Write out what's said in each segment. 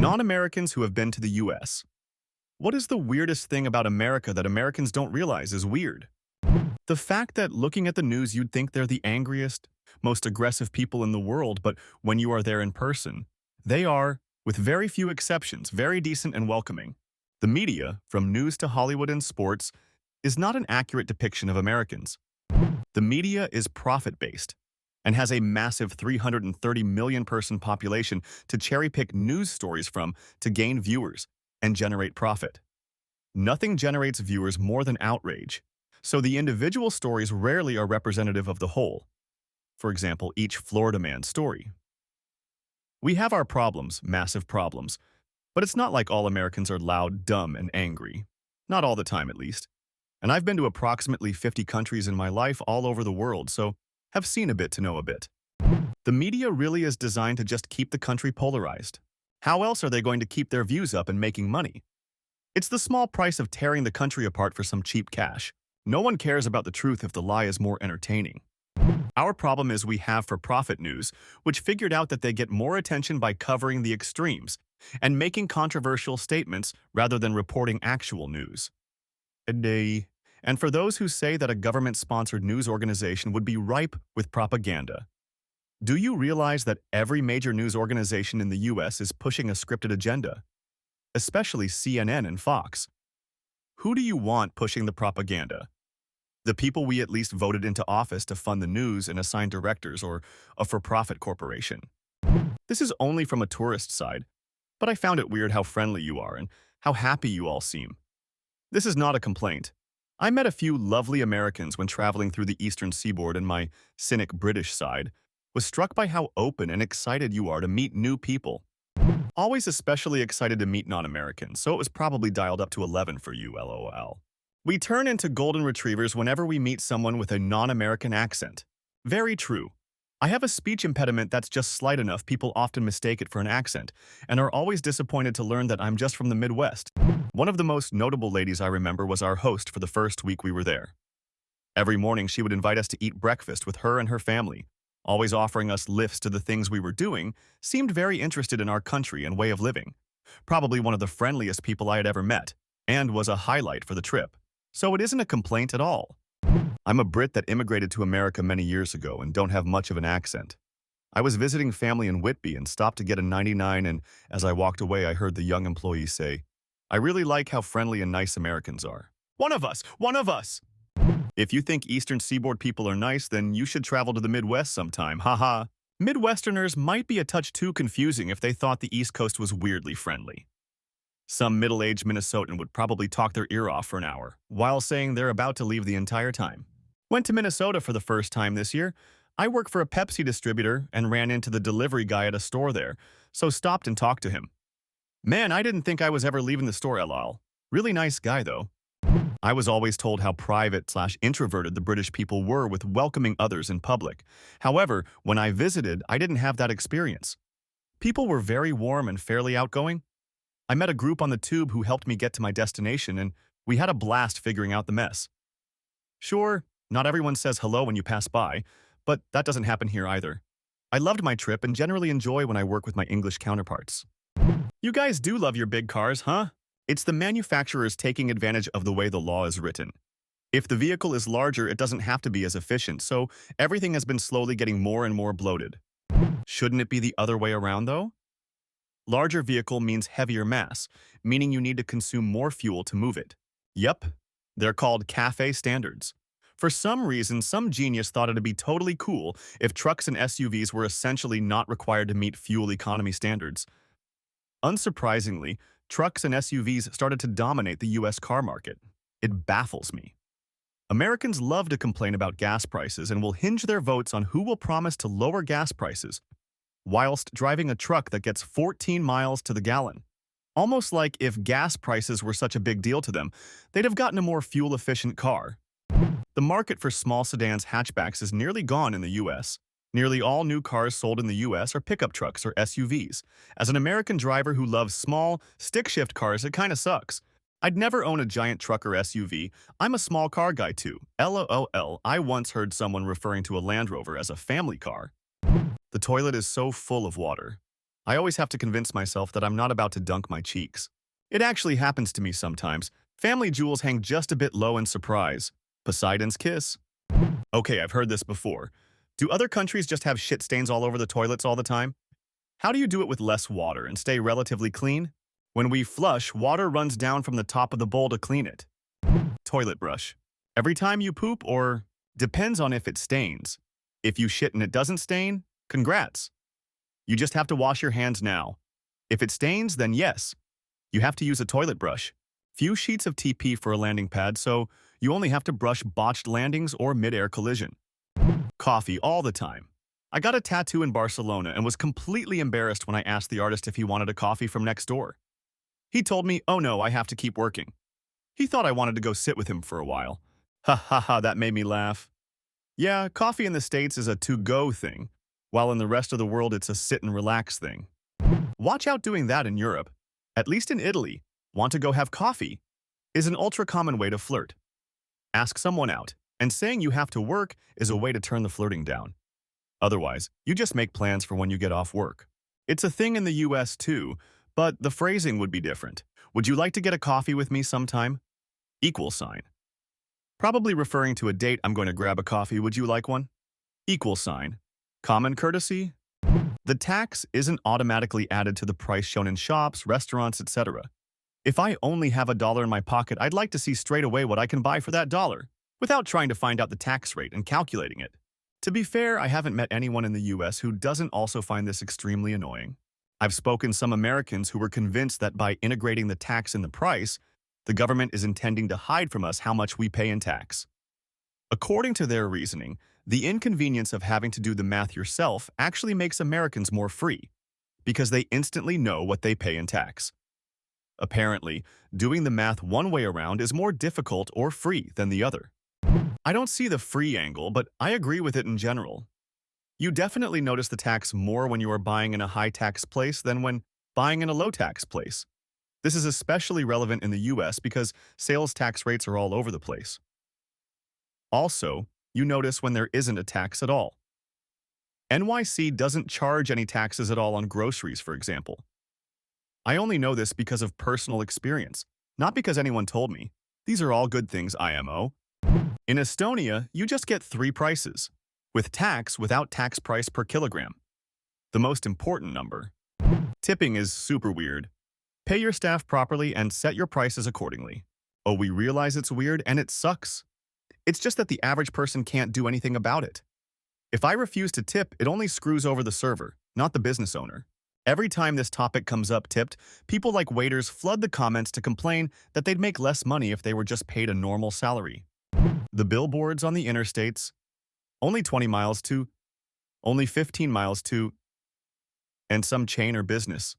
Non-Americans who have been to the US. What is the weirdest thing about America that Americans don't realize is weird? The fact that looking at the news you'd think they're the angriest, most aggressive people in the world, but when you are there in person, they are, with very few exceptions, very decent and welcoming. The media, from news to Hollywood and sports, is not an accurate depiction of Americans. The media is profit-based and has a massive 330 million person population to cherry-pick news stories from to gain viewers and generate profit. Nothing generates viewers more than outrage, so the individual stories rarely are representative of the whole. For example, each Florida man story. We have our problems, massive problems, but it's not like all Americans are loud, dumb, and angry. Not all the time, at least. And I've been to approximately 50 countries in my life all over the world, so have seen a bit to know a bit. The media really is designed to just keep the country polarized. How else are they going to keep their views up and making money? It's the small price of tearing the country apart for some cheap cash. No one cares about the truth if the lie is more entertaining. Our problem is we have for-profit news, which figured out that they get more attention by covering the extremes and making controversial statements rather than reporting actual news. And for those who say that a government-sponsored news organization would be ripe with propaganda, do you realize that every major news organization in the US is pushing a scripted agenda? Especially CNN and Fox. Who do you want pushing the propaganda? The people we at least voted into office to fund the news and assign directors, or a for-profit corporation? This is only from a tourist side, but I found it weird how friendly you are and how happy you all seem. This is not a complaint. I met a few lovely Americans when traveling through the eastern seaboard, and my cynic British side was struck by how open and excited you are to meet new people. Always especially excited to meet non-Americans, so it was probably dialed up to 11 for you, LOL. We turn into golden retrievers whenever we meet someone with a non-American accent. Very true. I have a speech impediment that's just slight enough people often mistake it for an accent, and are always disappointed to learn that I'm just from the Midwest. One of the most notable ladies I remember was our host for the first week we were there. Every morning she would invite us to eat breakfast with her and her family, always offering us lifts to the things we were doing, seemed very interested in our country and way of living. Probably one of the friendliest people I had ever met, and was a highlight for the trip. So it isn't a complaint at all. I'm a Brit that immigrated to America many years ago and don't have much of an accent. I was visiting family in Whitby and stopped to get a 99, and as I walked away I heard the young employee say, "I really like how friendly and nice Americans are. One of us! One of us!" If you think Eastern Seaboard people are nice, then you should travel to the Midwest sometime, haha. Midwesterners might be a touch too confusing if they thought the East Coast was weirdly friendly. Some middle-aged Minnesotan would probably talk their ear off for an hour, while saying they're about to leave the entire time. Went to Minnesota for the first time this year. I work for a Pepsi distributor and ran into the delivery guy at a store there, so stopped and talked to him. Man, I didn't think I was ever leaving the store, lol. Really nice guy, though. I was always told how private/introverted the British people were with welcoming others in public. However, when I visited, I didn't have that experience. People were very warm and fairly outgoing. I met a group on the tube who helped me get to my destination, and we had a blast figuring out the mess. Sure, not everyone says hello when you pass by, but that doesn't happen here either. I loved my trip and generally enjoy when I work with my English counterparts. You guys do love your big cars, huh? It's the manufacturers taking advantage of the way the law is written. If the vehicle is larger, it doesn't have to be as efficient, so everything has been slowly getting more and more bloated. Shouldn't it be the other way around, though? Larger vehicle means heavier mass, meaning you need to consume more fuel to move it. Yep, they're called CAFE standards. For some reason, some genius thought it'd be totally cool if trucks and SUVs were essentially not required to meet fuel economy standards. Unsurprisingly, trucks and SUVs started to dominate the US car market. It baffles me. Americans love to complain about gas prices and will hinge their votes on who will promise to lower gas prices, whilst driving a truck that gets 14 miles to the gallon. Almost like if gas prices were such a big deal to them, they'd have gotten a more fuel-efficient car. The market for small sedans hatchbacks is nearly gone in the US. Nearly all new cars sold in the US are pickup trucks or SUVs. As an American driver who loves small, stick-shift cars, it kinda sucks. I'd never own a giant truck or SUV. I'm a small car guy too. LOL, I once heard someone referring to a Land Rover as a family car. The toilet is so full of water. I always have to convince myself that I'm not about to dunk my cheeks. It actually happens to me sometimes. Family jewels hang just a bit low in surprise. Poseidon's kiss. Okay, I've heard this before. Do other countries just have shit stains all over the toilets all the time? How do you do it with less water and stay relatively clean? When we flush, water runs down from the top of the bowl to clean it. Toilet brush. Every time you poop, or depends on if it stains. If you shit and it doesn't stain, congrats. You just have to wash your hands now. If it stains, then yes, you have to use a toilet brush. Few sheets of TP for a landing pad, so you only have to brush botched landings or mid-air collision. Coffee all the time. I got a tattoo in Barcelona and was completely embarrassed when I asked the artist if he wanted a coffee from next door. He told me, oh no, I have to keep working. He thought I wanted to go sit with him for a while. Ha ha ha, that made me laugh. Yeah, coffee in the States is a to-go thing, while in the rest of the world it's a sit and relax thing. Watch out doing that in Europe. At least in Italy, want to go have coffee is an ultra-common way to flirt. Ask someone out, and saying you have to work is a way to turn the flirting down. Otherwise, you just make plans for when you get off work. It's a thing in the US too, but the phrasing would be different. Would you like to get a coffee with me sometime? Equal sign. Probably referring to a date. I'm going to grab a coffee. Would you like one? Equal sign. Common courtesy. The tax isn't automatically added to the price shown in shops, restaurants, etc. If I only have $1 in my pocket, I'd like to see straight away what I can buy for that dollar, without trying to find out the tax rate and calculating it. To be fair, I haven't met anyone in the US who doesn't also find this extremely annoying. I've spoken to some Americans who were convinced that by integrating the tax in the price, the government is intending to hide from us how much we pay in tax. According to their reasoning, the inconvenience of having to do the math yourself actually makes Americans more free, because they instantly know what they pay in tax. Apparently, doing the math one way around is more difficult or free than the other. I don't see the free angle, but I agree with it in general. You definitely notice the tax more when you are buying in a high-tax place than when buying in a low-tax place. This is especially relevant in the US because sales tax rates are all over the place. Also, you notice when there isn't a tax at all. NYC doesn't charge any taxes at all on groceries, for example. I only know this because of personal experience, not because anyone told me. These are all good things, IMO. In Estonia, you just get 3 prices, with tax without tax price per kilogram. The most important number. Tipping is super weird. Pay your staff properly and set your prices accordingly. Oh, we realize it's weird and it sucks. It's just that the average person can't do anything about it. If I refuse to tip, it only screws over the server, not the business owner. Every time this topic comes up tipped, people like waiters flood the comments to complain that they'd make less money if they were just paid a normal salary. The billboards on the interstates, only 20 miles to, only 15 miles to, and some chain or business.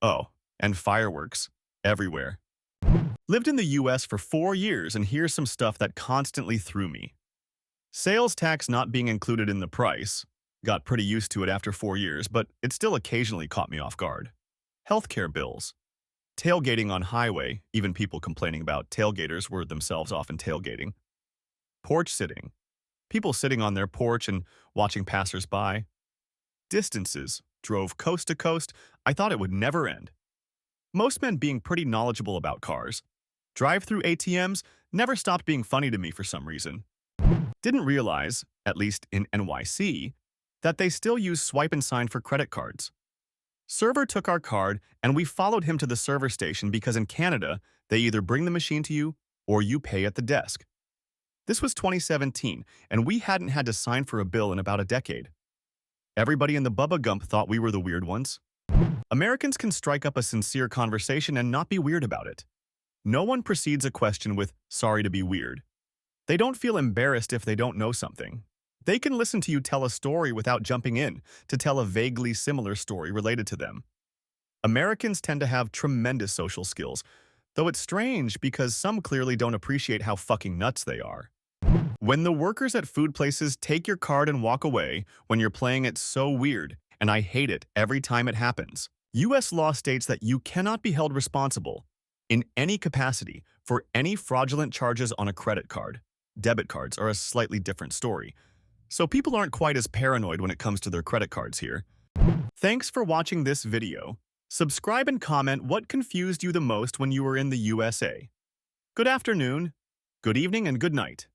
Oh, and fireworks, everywhere. Lived in the US for 4 years, and here's some stuff that constantly threw me. Sales tax not being included in the price. Got pretty used to it after 4 years, but it still occasionally caught me off guard. Healthcare bills. Tailgating on highway, even people complaining about tailgaters were themselves often tailgating. Porch sitting. People sitting on their porch and watching passers-by. Distances. Drove coast to coast. I thought it would never end. Most men being pretty knowledgeable about cars. Drive-through ATMs never stopped being funny to me for some reason. Didn't realize, at least in NYC, that they still use swipe and sign for credit cards. Server took our card and we followed him to the server station because in Canada, they either bring the machine to you or you pay at the desk. This was 2017 and we hadn't had to sign for a bill in about a decade. Everybody in the Bubba Gump thought we were the weird ones. Americans can strike up a sincere conversation and not be weird about it. No one precedes a question with, sorry to be weird. They don't feel embarrassed if they don't know something. They can listen to you tell a story without jumping in to tell a vaguely similar story related to them. Americans tend to have tremendous social skills, though it's strange because some clearly don't appreciate how fucking nuts they are. When the workers at food places take your card and walk away when you're playing, it's so weird, and I hate it every time it happens. US law states that you cannot be held responsible in any capacity for any fraudulent charges on a credit card. Debit cards are a slightly different story, so people aren't quite as paranoid when it comes to their credit cards here. Thanks for watching this video. Subscribe and comment what confused you the most when you were in the USA. Good afternoon, good evening, and good night.